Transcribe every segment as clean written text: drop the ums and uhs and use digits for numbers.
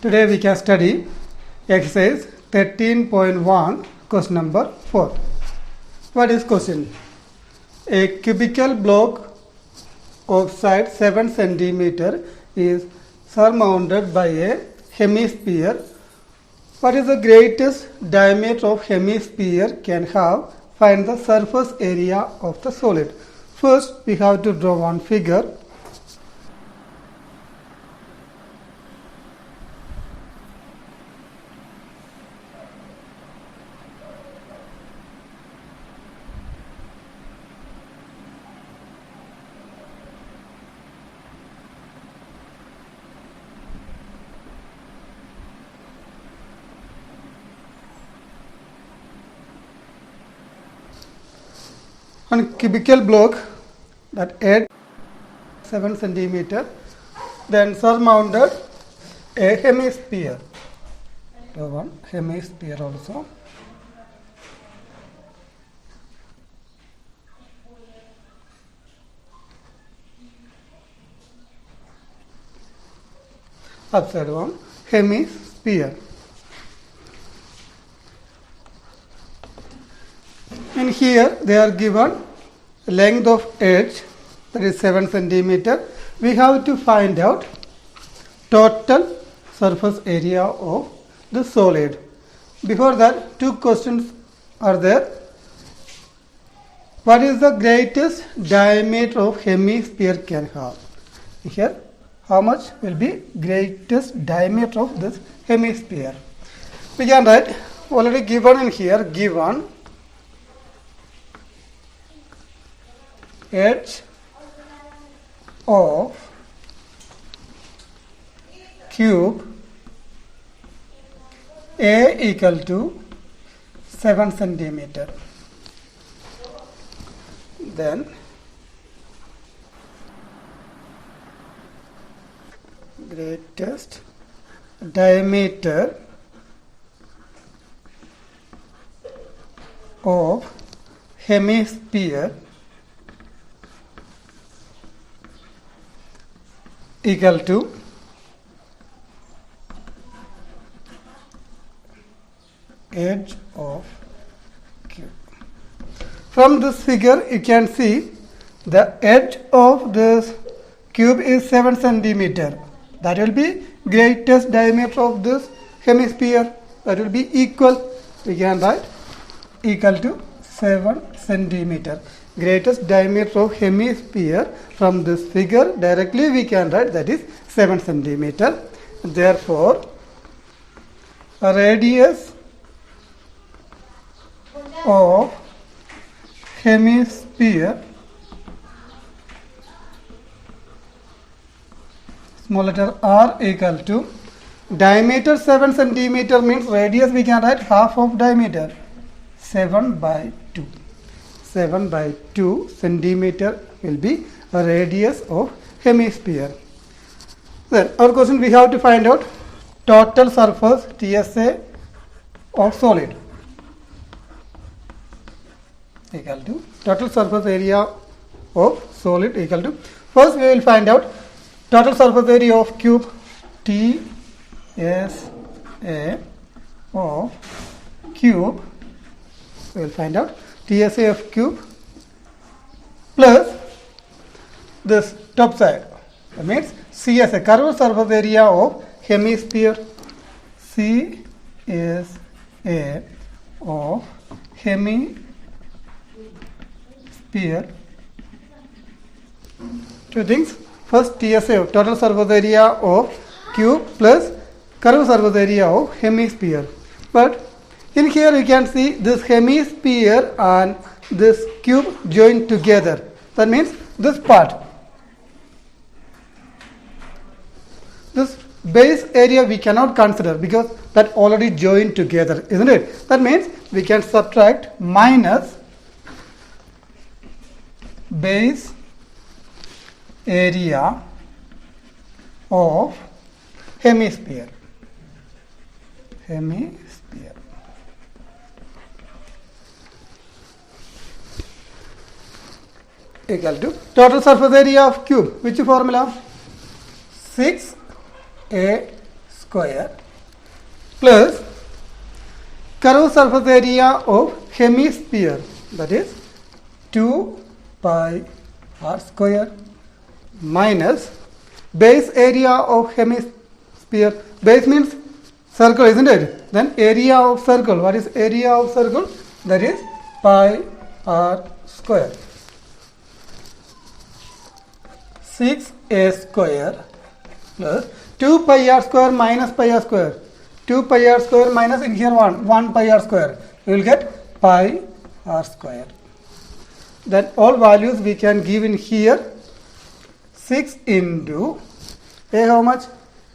Today we can study exercise 13.1 question number 4. What is question? A cubical block of side 7 centimeter is surmounted by a hemisphere. What is the greatest diameter of hemisphere can have? Find the surface area of the solid. First we have to draw one figure. On cubical block that edge 7 centimeter, then surmounted a hemisphere. So one hemisphere also. Upside one hemisphere. And here they are given length of edge, that is 7 centimeter. We have to find out total surface area of the solid. Before that, two questions are there. What is the greatest diameter of hemisphere can have? Here, how much will be greatest diameter of this hemisphere? We can write already given in here, given edge of cube A equal to 7 centimeter. Then greatest diameter of hemisphere equal to edge of cube. From this figure you can see the edge of this cube is 7 centimeter. That will be greatest diameter of this hemisphere. That will be equal. We can write equal to 7 centimeter. Greatest diameter of hemisphere from this figure directly we can write that is 7 centimeter. Therefore, a radius of hemisphere, small letter r, equal to diameter 7 centimeter means radius we can write half of diameter, 7 by 2. 7 by 2 centimeter will be a radius of hemisphere. Then our question, we have to find out total surface TSA of solid equal to total surface area of solid equal to, first we will find out total surface area of cube TSA of cube. We will find out TSA of cube plus this top side, that means CSA, curved surface area of hemisphere, CSA of hemisphere. Two things, first TSA, total surface area of cube plus curved surface area of hemisphere. But in here you can see this hemisphere and this cube joined together. That means this part, this base area we cannot consider because that already joined together, isn't it? That means we can subtract minus base area of hemisphere. Equal to total surface area of cube. Which formula? 6a² square plus curved surface area of hemisphere, that is 2 pi r square, minus base area of hemisphere. Base means circle, isn't it? Then area of circle. What is area of circle? That is pi r square. 6a square plus 2 pi r square minus pi r square. 2 pi r square minus, in here 1 pi r square. We will get pi r square. Then all values we can give in here. 6 into a, how much?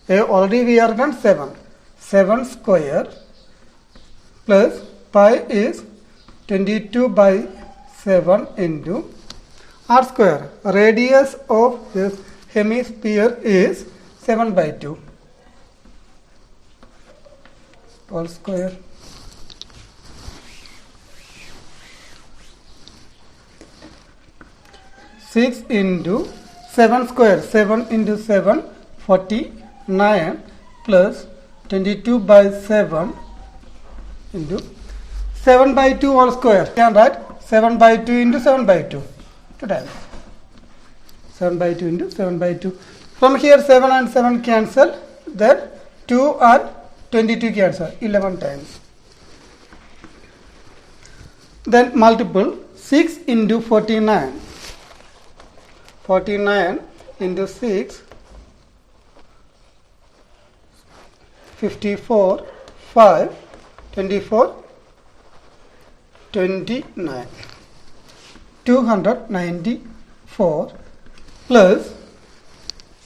A already we are done 7. 7 square plus pi is 22 by 7 into r square. Radius of this hemisphere is 7 by 2. All square. Six into 7 square. 7 into 7, 49 plus 22 by 7 into 7 by 2 all square. Can write 7 by 2 into 7 by 2. 2 times. 7 by 2 into 7 by 2. From here 7 and 7 cancel. Then 2 and 22 cancel. 11 times. Then multiple 6 into 49. 49 into 6. 54, 5, 24, 29. 294 plus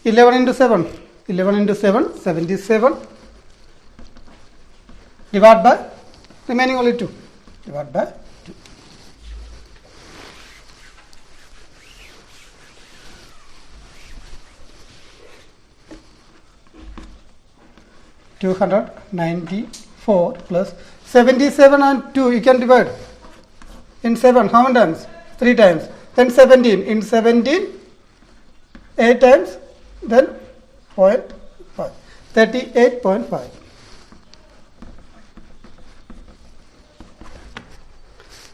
11 into 7. 11 into 7, 77. Divide by, remaining only 2. Divide by 2. (294) plus 77 and 2 you can divide. In 7 how many times? 3 times. Then 17. In 17 8 times. Then 0.5. 38.5.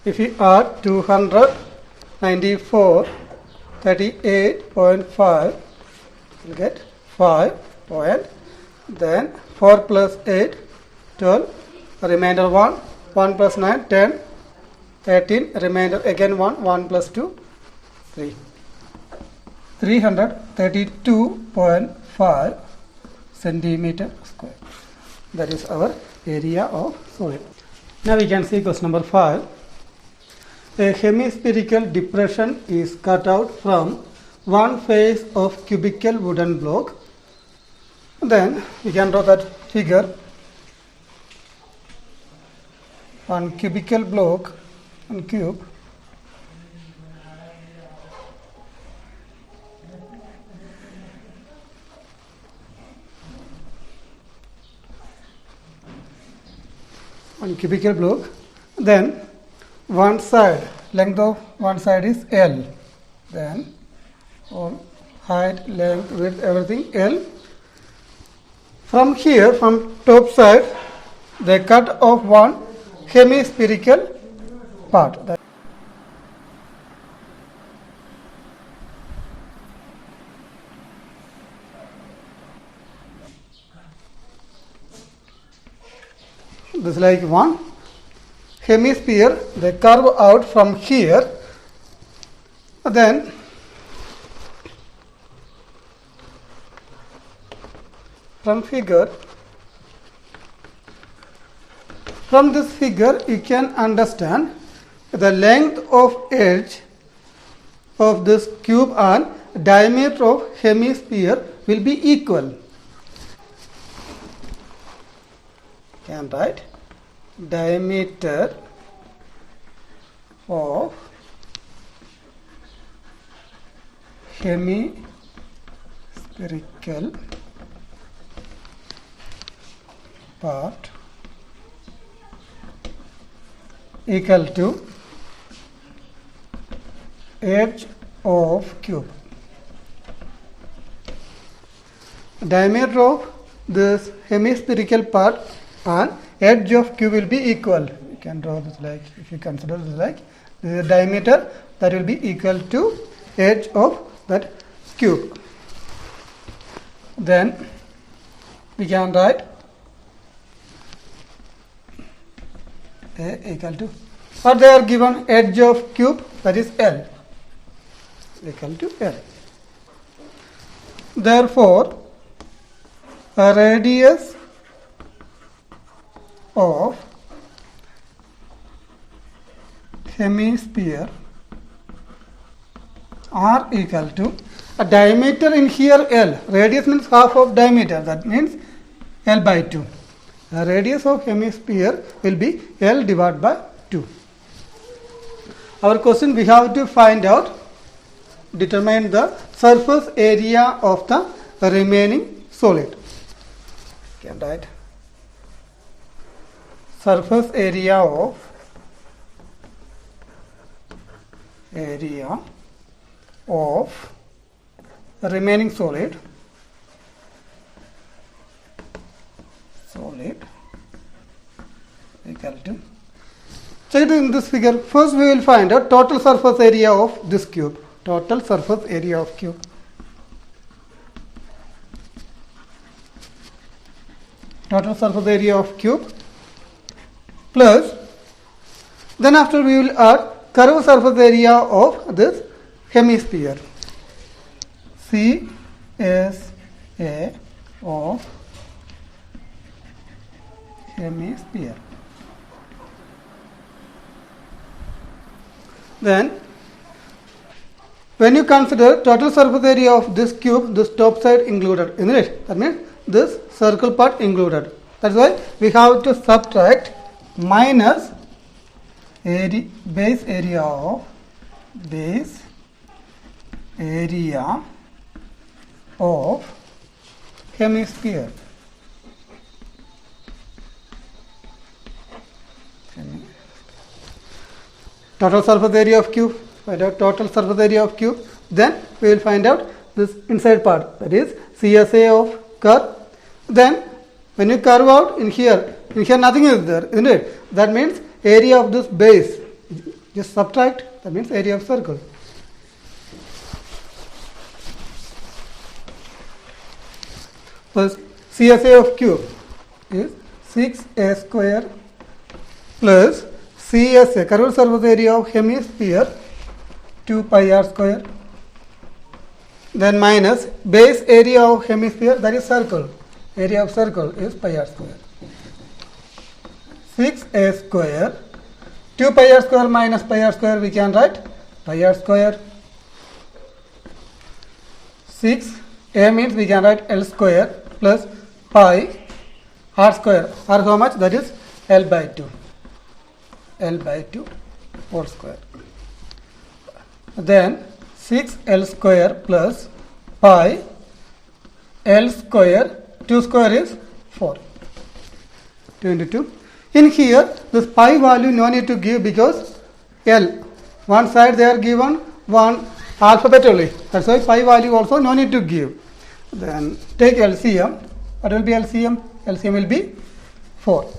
If you add 294, 38.5, you get 5 point. Then 4 plus 8, 12, remainder 1, 1 plus 9, 10, 13, remainder again 1, 1 plus 2, 3. 332.5 centimeter square. That is our area of solid. Now we can see question number 5. A hemispherical depression is cut out from one face of cubical wooden block. Then we can draw that figure. One cubical block and cube. One cubical block. Then one side, length of one side is L. Then all height, length, width, everything L. From here, from top side, they cut off one hemispherical part. This is like one hemisphere. They carve out from here. Then from this figure you can understand the length of edge of this cube and diameter of hemisphere will be equal. Can write diameter of hemispherical part equal to edge of cube. Diameter of this hemispherical part and edge of cube will be equal. You can draw this like, if you consider this like, this is the diameter that will be equal to edge of that cube. Then we can write A equal to, or they are given edge of cube, that is L, equal to L. Therefore, a radius of hemisphere R equal to a diameter in here L. Radius means half of diameter, that means L by 2. The radius of hemisphere will be L divided by 2. Our question, we have to find out, determine the surface area of the remaining solid. You can write surface area of remaining solid equal to, check it in this figure. First we will find out total surface area of this cube. Total surface area of cube. Total surface area of cube plus, then after we will add curved surface area of this hemisphere. CSA of hemisphere. Then when you consider total surface area of this cube, this top side included, isn't it? That means this circle part included. That's why we have to subtract minus base area of hemisphere. Total surface area of cube, find out total surface area of cube. Then we will find out this inside part, that is CSA of curve. Then when you curve out in here nothing is there, isn't it? That means area of this base, just subtract, that means area of circle. First, CSA of cube is 6a square plus CSA, curved surface area of hemisphere, 2 pi r square. Then minus base area of hemisphere, that is circle. Area of circle is pi r square. 6a square, 2 pi r square minus pi r square, we can write pi r square. 6a means we can write L square plus pi r square. R how much? That is L by 2. L by 2 whole square. Then 6L square plus pi L square, 2 square is 4. 2 into 2. In here, this pi value no need to give because L, one side they are given one alphabetically. That's why pi value also no need to give. Then take LCM. What will be LCM? LCM will be 4.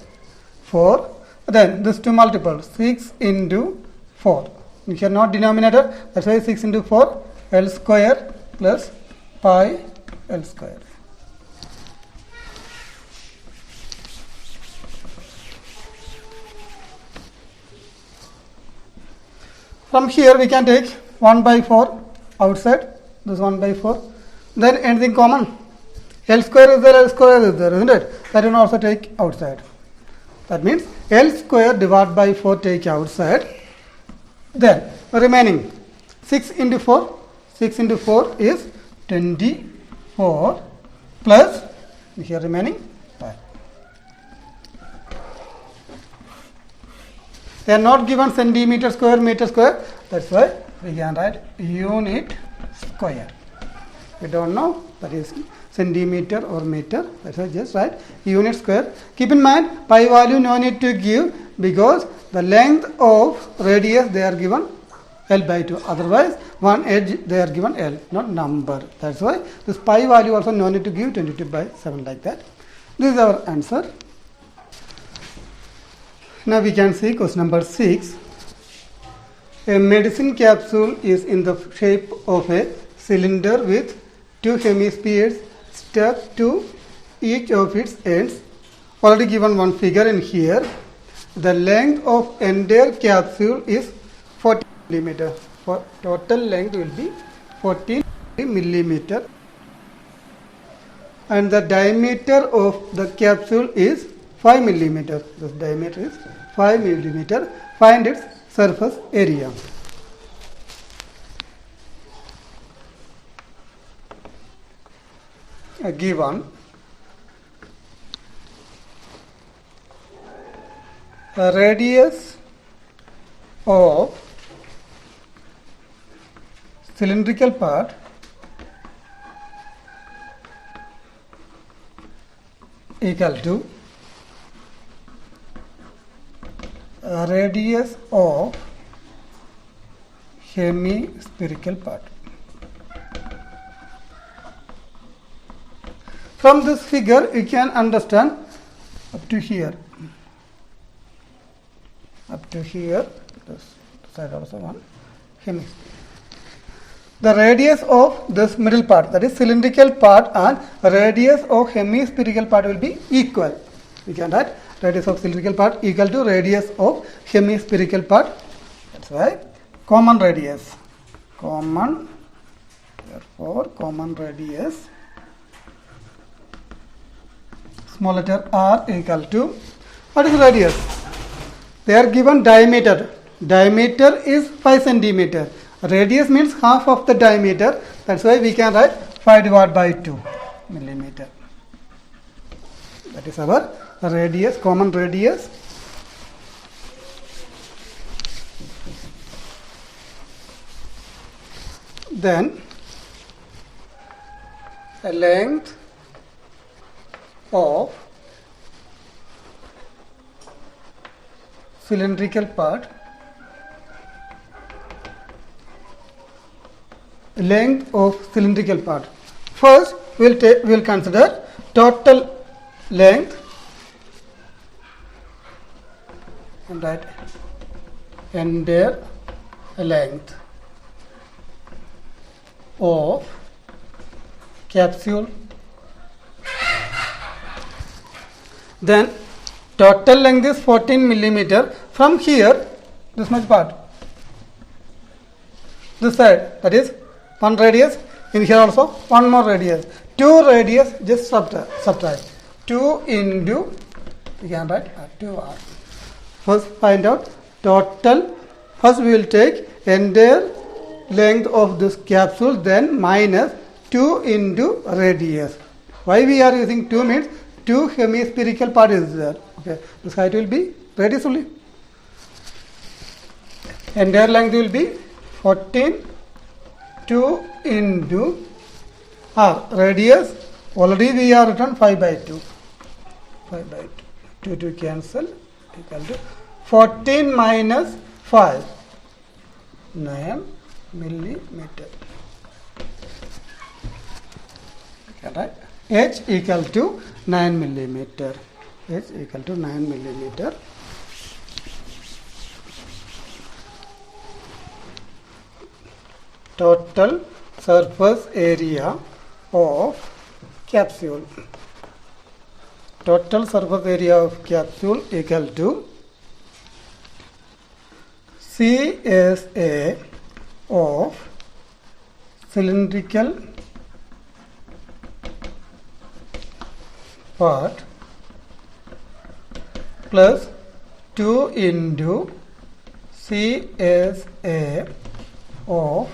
4. Then this 2 multiple, 6 into 4. Here not denominator, that's why 6 into 4, L square plus pi L square. From here we can take 1 by 4 outside, this 1 by 4. Then anything common? L square is there, L square is there, isn't it? That you can also take outside. That means L square divided by 4 take outside. Then remaining 6 into 4. 6 into 4 is 24 plus here remaining pi. They are not given centimeter square, meter square. That's why we can write unit square. We don't know that is centimeter or meter. That's why just write unit square. Keep in mind pi value no need to give because the length of radius they are given L by 2. Otherwise one edge they are given L, not number. That's why this pi value also no need to give 22 by 7 like that. This is our answer. Now we can see question number 6. A medicine capsule is in the shape of a cylinder with two hemispheres stuck to each of its ends. Already given one figure in here. The length of entire capsule is 40 millimeter. For total length will be 40 millimeter. And the diameter of the capsule is 5 millimeter. The diameter is 5 millimeter. Find its surface area. Given a radius of cylindrical part equal to radius of hemispherical part. From this figure you can understand up to here. Up to here, this side also one hemisphere. The radius of this middle part, that is cylindrical part, and radius of hemispherical part will be equal. We can write radius of cylindrical part equal to radius of hemispherical part. That's why common radius. Therefore, common radius, small letter r equal to, what is radius? They are given diameter. Diameter is 5 centimeter. Radius means half of the diameter. That's why we can write 5 divided by 2 millimeter. That is our radius, common radius. Then the length of cylindrical part, length of cylindrical part. First we'll consider total length, and that entire length of capsule. Then total length is 14 millimeter. From here, this much part, this side, that is one radius. In here also one more radius. 2 radius, just subtract. 2 into, we can write 2r. First find out total. First we will take entire length of this capsule, then minus 2 into radius. Why we are using 2 means 2 hemispherical part is there. Okay, this height will be radius only. Entire length will be 14, 2 into r. Radius, already we are written 5 by 2. 5 by 2. 2 to cancel, equal to 14 minus 5. 9 millimeter. Right? H equal to 9 millimeter. H equal to 9 millimeter. Total surface area of capsule. Total surface area of capsule equal to CSA of cylindrical part plus 2 into CSA of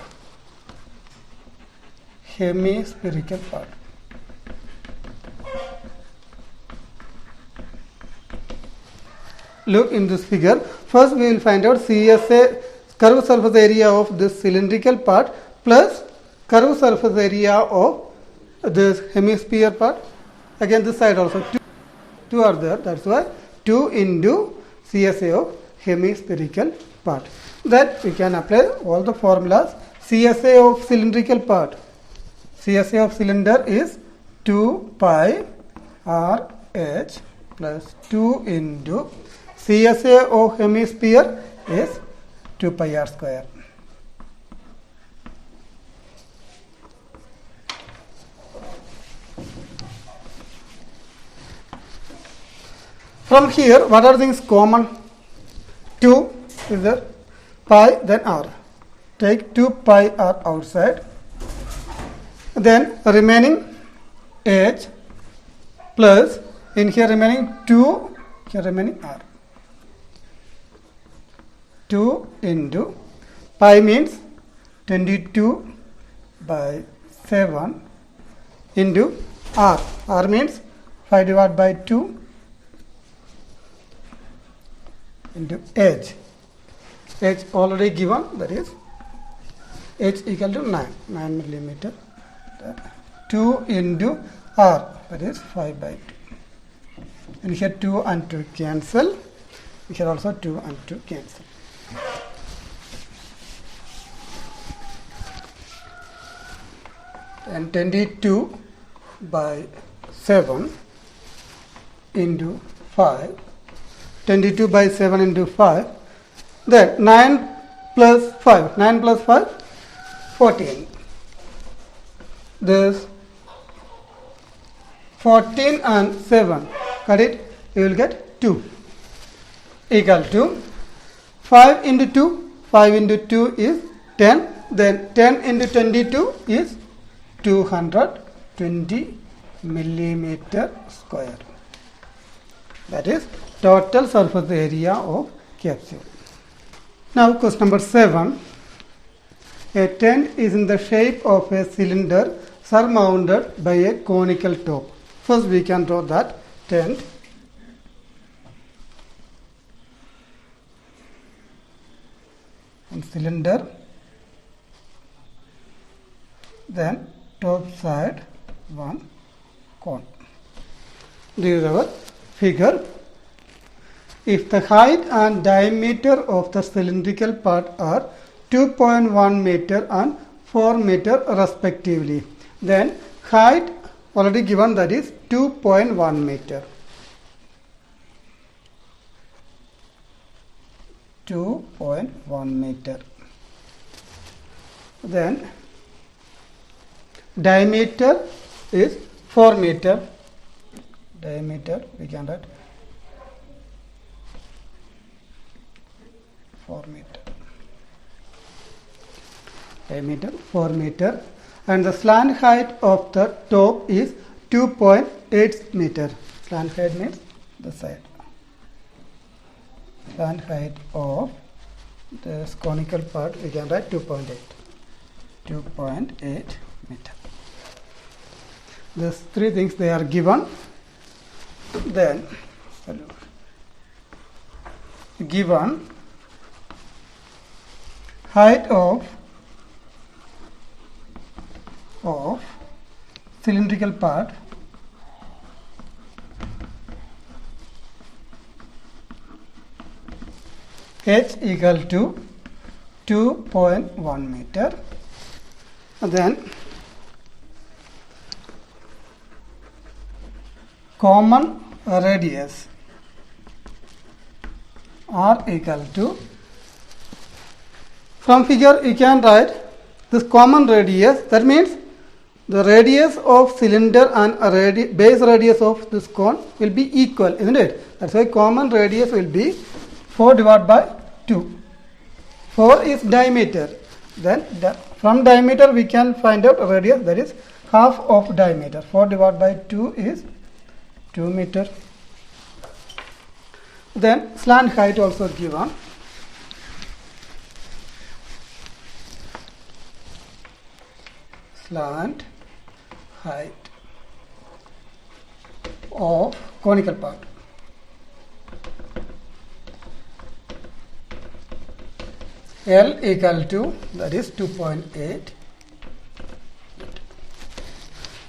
hemispherical part. Look in this figure. First we will find out CSA, curved surface area of this cylindrical part, plus curved surface area of this hemisphere part. Again this side also 2 are there. That's why 2 into CSA of hemispherical part. That we can apply all the formulas. CSA of cylindrical part. CSA of cylinder is 2 pi r H plus 2 into CSA of hemisphere is 2 pi r square. From here, what are things common? 2 is there, pi, then r. Take 2 pi r outside. Then remaining H plus in here remaining 2, here remaining r. 2 into pi means 22 by 7 into r. R means 5 divided by 2 into H. H already given, that is H equal to 9 millimeter. 2 into R, that is 5 by 2. And here 2 and 2 cancel. Here also 2 and 2 cancel. And 22 by 7 into 5. 22 by 7 into 5. Then 9 plus 5. 9 plus 5, 14. This 14 and 7, cut it, you will get 2 equal to 5 into 2, 5 into 2 is 10, then 10 into 22 is 220 millimeter square. That is total surface area of capsule. Now question number 7. A tent is in the shape of a cylinder surmounted by a conical top. First we can draw that tent. And cylinder, then top side one cone. This is our figure. If the height and diameter of the cylindrical part are 2.1 meter and 4 meter respectively, then height already given, that is 2.1 meter. 2.1 meter. Then diameter is 4 meter. Diameter we can write 4 meter. Diameter 4 meter. And the slant height of the top is 2.8 meter. Slant height means the side. Slant height of this conical part we can write 2.8. 2.8 meter. These three things they are given. Then given height of cylindrical part h equal to 2.1 meter. And then common radius r equal to, from figure you can write this common radius, that means the radius of cylinder and base radius of this cone will be equal, isn't it? That's why common radius will be 4 divided by 2. 4 is diameter. Then from diameter we can find out radius, that is half of diameter. 4 divided by 2 is 2 meter. Then slant height also given. Slant height of conical part. L equal to, that is 2.8.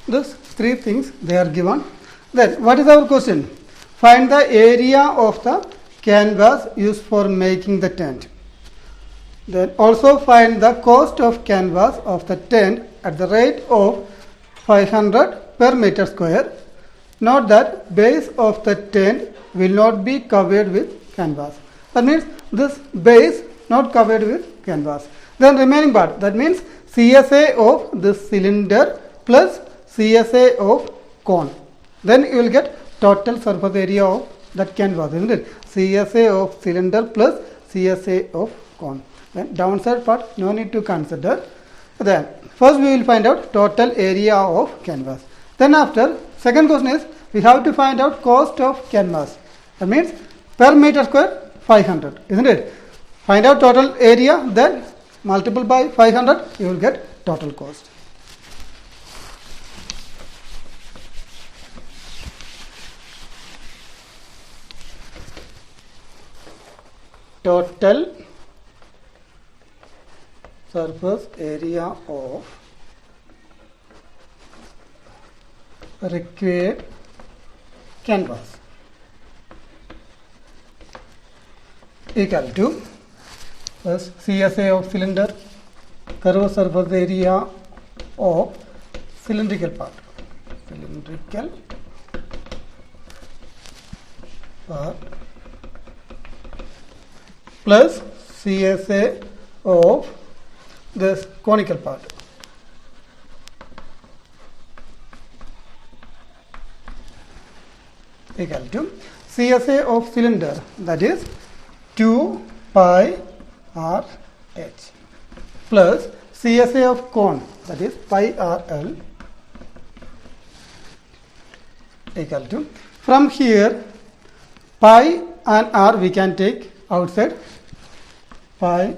These three things they are given. Then what is our question? Find the area of the canvas used for making the tent. Then also find the cost of canvas of the tent at the rate of 500 per meter square. Note that base of the tent will not be covered with canvas. That means this base not covered with canvas. Then remaining part, that means CSA of this cylinder plus CSA of cone. Then you will get total surface area of that canvas, isn't it? CSA of cylinder plus CSA of cone. Then downside part no need to consider. Then first we will find out total area of canvas. Then after, second question is we have to find out cost of canvas. That means per meter square 500, isn't it? Find out total area, then multiple by 500, you will get total cost. Total surface area of required canvas equal to first CSA of cylinder, curve surface area of cylindrical part, plus CSA of this conical part. Equal to CSA of cylinder, that is 2 pi r h, plus CSA of cone, that is pi r l, equal to, from here pi and r we can take outside, pi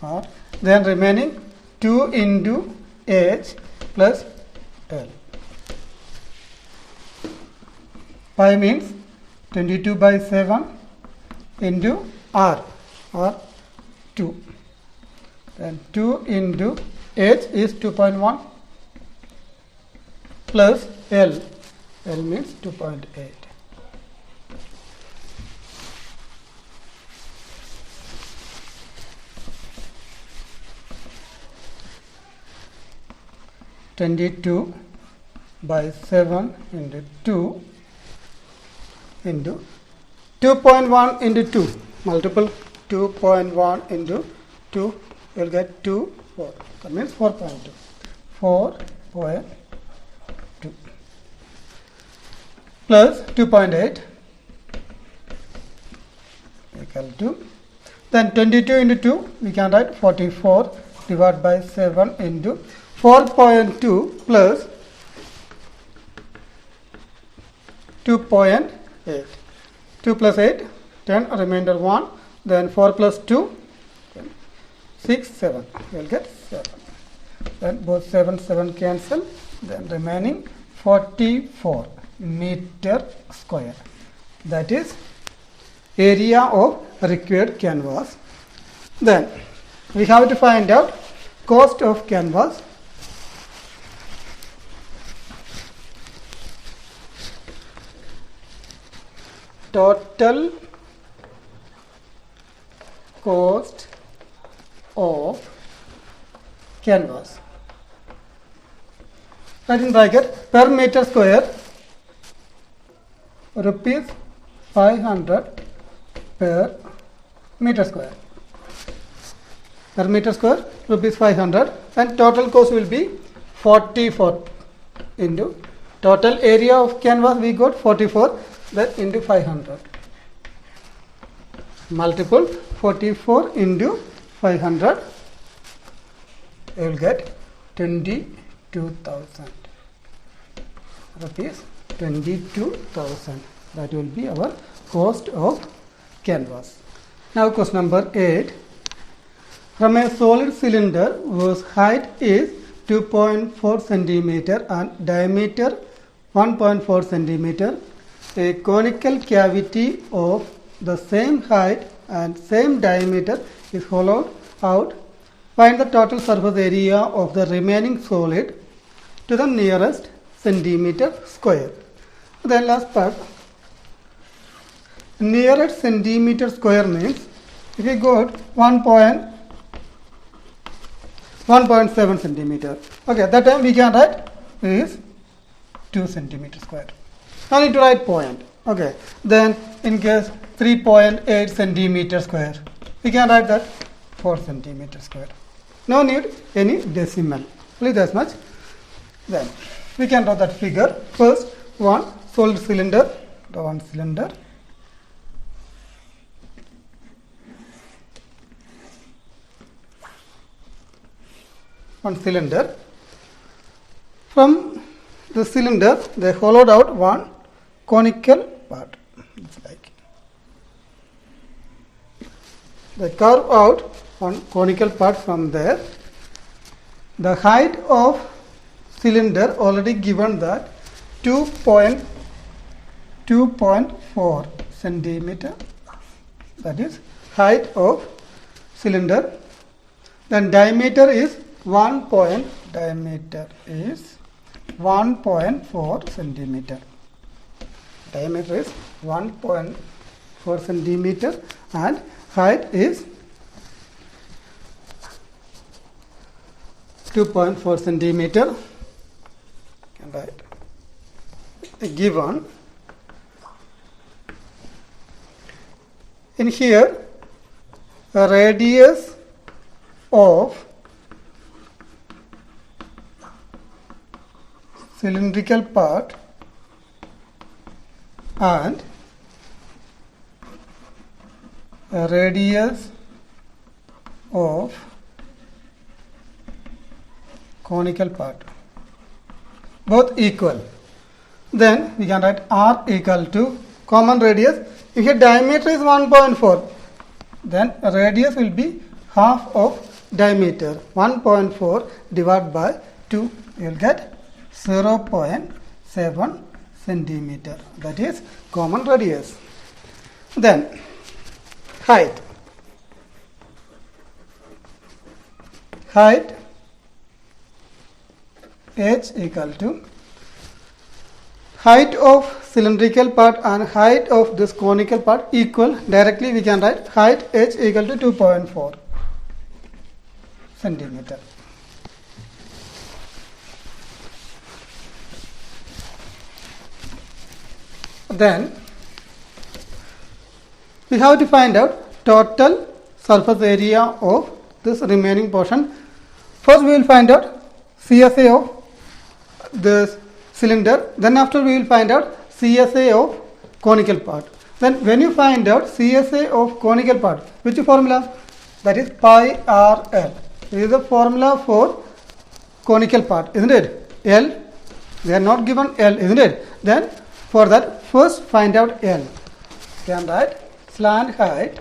r, then remaining 2 into h plus l. Pi means 22 by 7 into r, or 2. Then 2 into h is 2.1 plus l, l means 2.8. (22 by 7 into 2 into 2.1 into 2, multiple 2.1 into 2, you will get 2, 4, that means 4.2, 4.2 plus 2.8 equal to, then 22 into 2 we can write 44 divided by 7 into 4.2 plus 2.8. 2 plus 8, 10, remainder 1, then 4 plus 2, 6, 7, you will get 7. Then both 7, 7 cancel, then remaining 44 meter square. That is area of required canvas. Then we have to find out cost of canvas. Total cost of canvas, that in bracket per meter square rupees 500 per meter square. Per meter square rupees 500, and total cost will be 44 into total area of canvas we got 44, that into 500, multiple 44 into 500, you will get 22,000 rupees, 22,000. That will be our cost of canvas. Now question number 8. From a solid cylinder whose height is 2.4 centimeter and diameter 1.4 centimeter, a conical cavity of the same height and same diameter is hollowed out. Find the total surface area of the remaining solid to the nearest centimeter square. Then last part, nearest centimeter square means if you got 1.7 centimeter, okay, that time we can write is 2 centimeter square. I need to write point. Okay. Then in case 3.8 centimeter square, we can write that 4 centimeter square. No need any decimal. Only this much. Then we can draw that figure. First, one solid cylinder. The one cylinder. One cylinder. From the cylinder, they hollowed out one conical part. It's like they carve out one conical part from there. The height of cylinder already given that 2.4 centimeter. That is height of cylinder. Then diameter is 1.4 centimeter. Diameter is 1.4 centimeter and height is 2.4 centimeter. Right. Given in here a radius of cylindrical part and a radius of conical part, both equal. Then we can write R equal to common radius. If your diameter is 1.4, then radius will be half of diameter. 1.4 divided by 2, you will get 0.7 centimeter. That is common radius. Then height. Height h equal to height of cylindrical part and height of this conical part equal. Directly we can write height h equal to 2.4 centimeter. Then we have to find out total surface area of this remaining portion. First we will find out CSA of this cylinder, then after we will find out CSA of conical part. Then when you find out CSA of conical part, which formula? That is pi RL. This is the formula for conical part, isn't it? L, they are not given L, isn't it? Then for that, first find out L. Can write slant height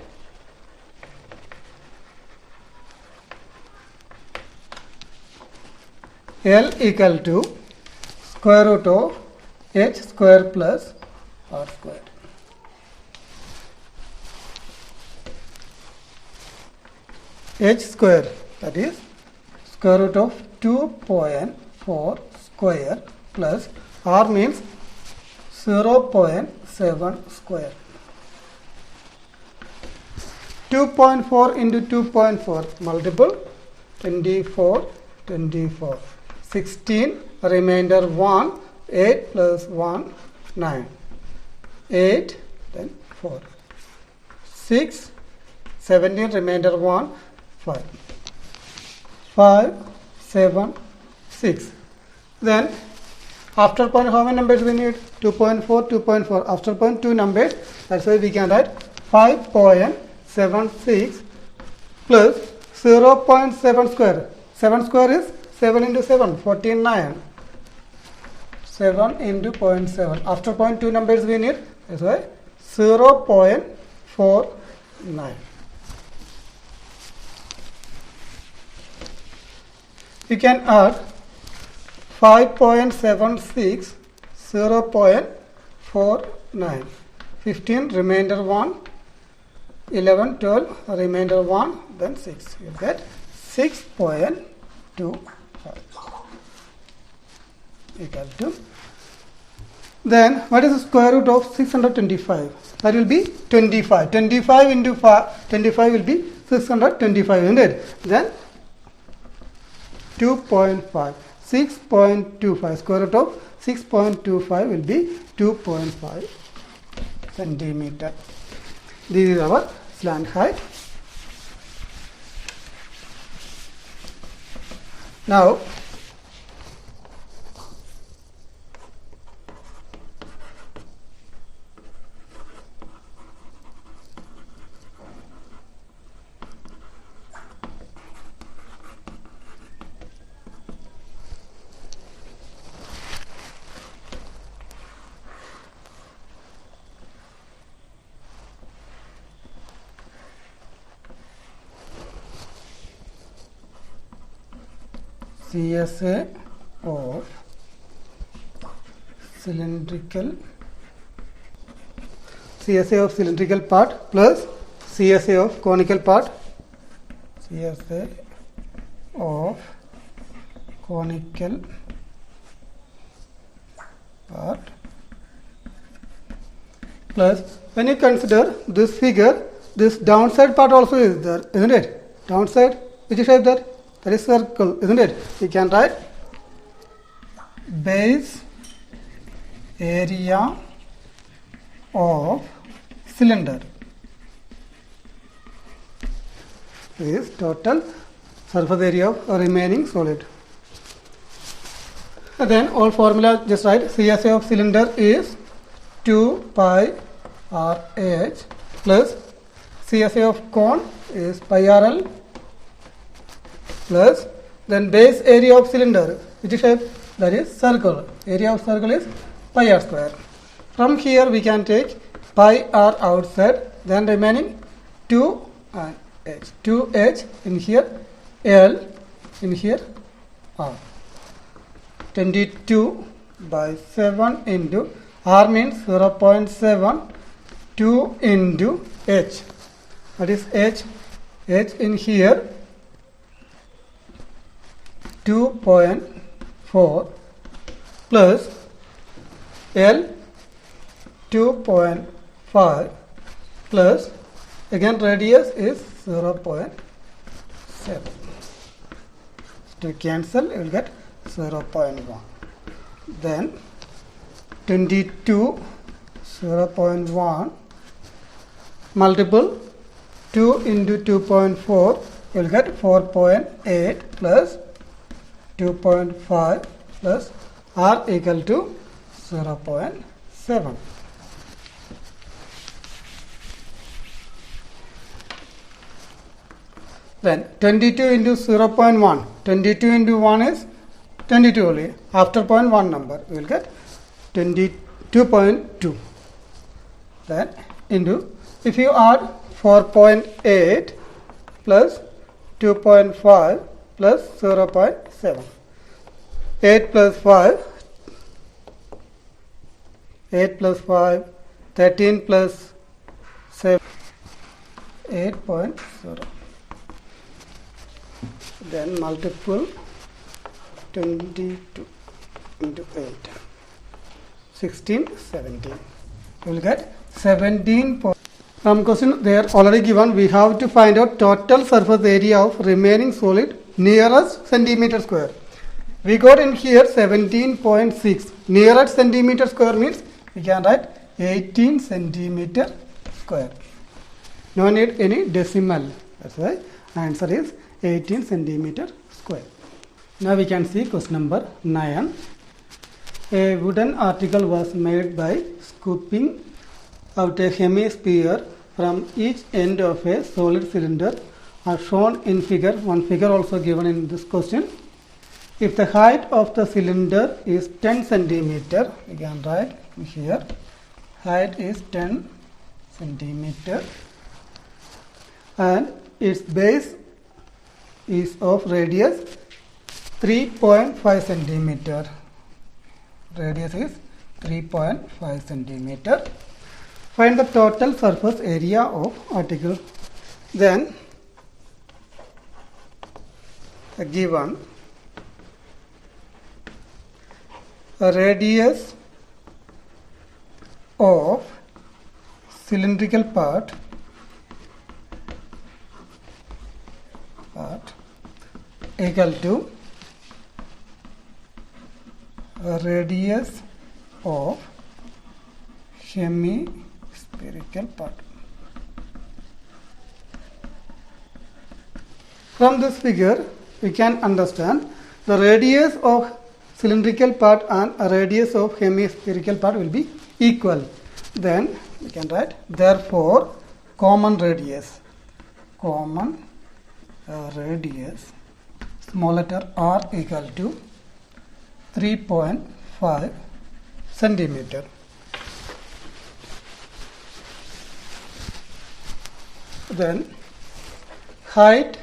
L equal to square root of h square plus r square. H square, that is square root of 2.4 square plus r means 0.7 square. 2.4 into 2.4 multiple 24, 24. 16, remainder 1, 8 plus 1, 9. 8, then 4. 6, 17, remainder 1, 5. 5, 7, 6. Then after point how many numbers we need? 2.4, 2.4. After point 2 numbers. That's why we can write 5.76 plus 0.7 square. 7 square is 7 into 7, 49. 7 into 0.7. After point 2 numbers we need. That's why 0.49. You can add 5.76, 0.49. 15, remainder 1. 11, 12, remainder 1, then 6. You get 6.25 equal to. Then what is the square root of 625? That will be 25. 25 into 25 will be 625, isn't it? Then 2.5. 6.25. Square root of 6.25 will be 2.5 centimeter. This is our slant height. Now CSA of cylindrical part plus CSA of conical part, CSA of conical part plus, when you consider this figure, this downside part also is there, isn't it? Downside, which is shape there? That is circle, isn't it? We can write base area of cylinder. This is total surface area of a remaining solid. And then all formula just write. CSA of cylinder is 2 pi RH plus CSA of cone is pi RL plus then base area of cylinder, which is shape, that is circle. Area of circle is pi r square. From here we can take pi r outside, then remaining 2 and h. 2h in here, L in here, R. 22 by 7 into R means 0.7, 2 into h. That is h. H in here 2.4 plus L 2.5 plus again radius is 0.7. To cancel, you will get 0.1. Then 22 0.1 multiple 2 into 2.4, you will get 4.8 plus 2.5 plus R equal to 0.7. Then 22 into 0.1, 22 into 1 is 22 only. After 0.1 number, we will get 22.2. Then into, if you add 4.8 plus 2.5 plus 0.7. 8 plus 5, 8 plus 5, 13 plus 7, 8.0. Then multiple 22 into 8, 16, 17. You will get 17. From question they are already given, we have to find out total surface area of remaining solid nearest centimeter square. We got in here 17.6. Nearest centimeter square means we can write 18 centimeter square. No need any decimal. That's why answer is 18 centimeter square. Now we can see question number 9. A wooden article was made by scooping out a hemisphere from each end of a solid cylinder as shown in figure. One figure also given in this question. If the height of the cylinder is 10 centimeter, we can write here height is 10 centimeter and its base is of radius 3.5 centimeter. Radius is 3.5 centimeter. Find the total surface area of article. Then given a radius of cylindrical part equal to radius of hemispherical part. From this figure, we can understand the radius of cylindrical part and radius of hemispherical part will be equal. Then we can write, therefore, common radius, small letter r equal to 3.5 centimeter. Then height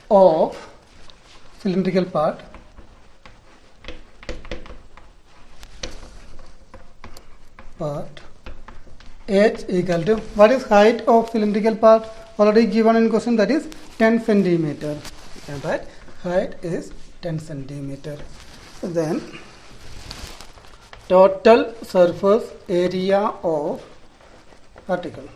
of cylindrical part h equal to, what is height of cylindrical part? Already given in question, that is 10 centimeter. And right, height is 10 centimeter. Then total surface area of particle.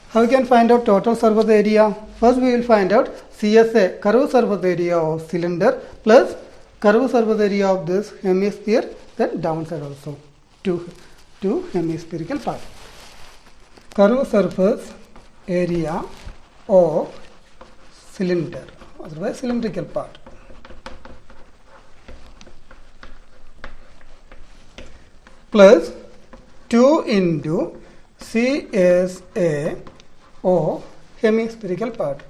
How we can find out total surface area? First we will find out CSA, curved surface area of cylinder, plus curved surface area of this hemisphere, then downside also two hemispherical part. Curved surface area of cylinder, otherwise cylindrical part, plus 2 into CSA of hemispherical part.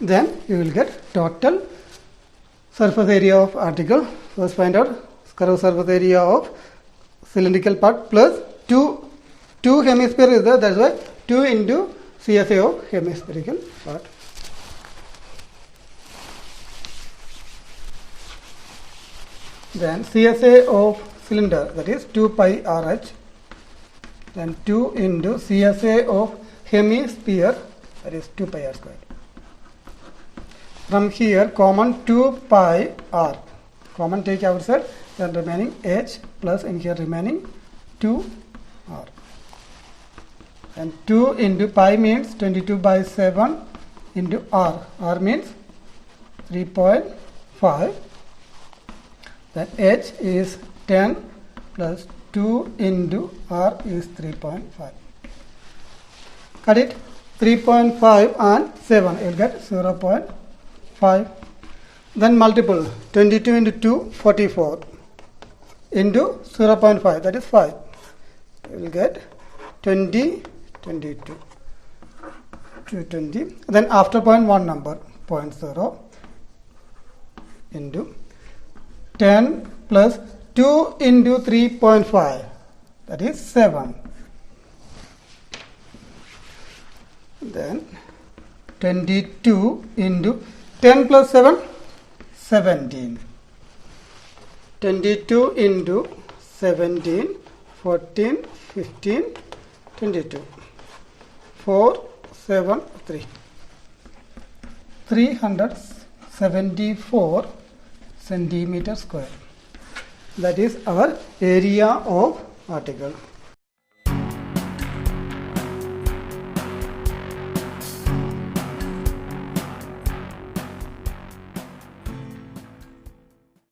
Then you will get total surface area of article. First find out curved surface area of cylindrical part plus 2 hemisphere is there, that's why 2 into CSA of hemispherical part. Then CSA of cylinder, that is 2 pi RH. Then 2 into CSA of hemisphere, that is 2 pi r square. From here common 2 pi r, common take outside, then remaining h plus in here remaining 2 r. And 2 into pi means 22 by 7 into r, r means 3.5. Then h is 10 plus 2 into r is 3.5. Cut it, 3.5 and 7, you will get 0.5. Then multiple, 22 into 2, 44 into 0.5, that is 5. You will get 20, 22, 220. Then after point one number, 0.0 into 10 plus 2 into 3.5, that is 7. Then 22 into 10 plus 7, 17. 22 into 17, 14, 15, 22. 4, 7, 3. 374 centimeter square. That is our area of article.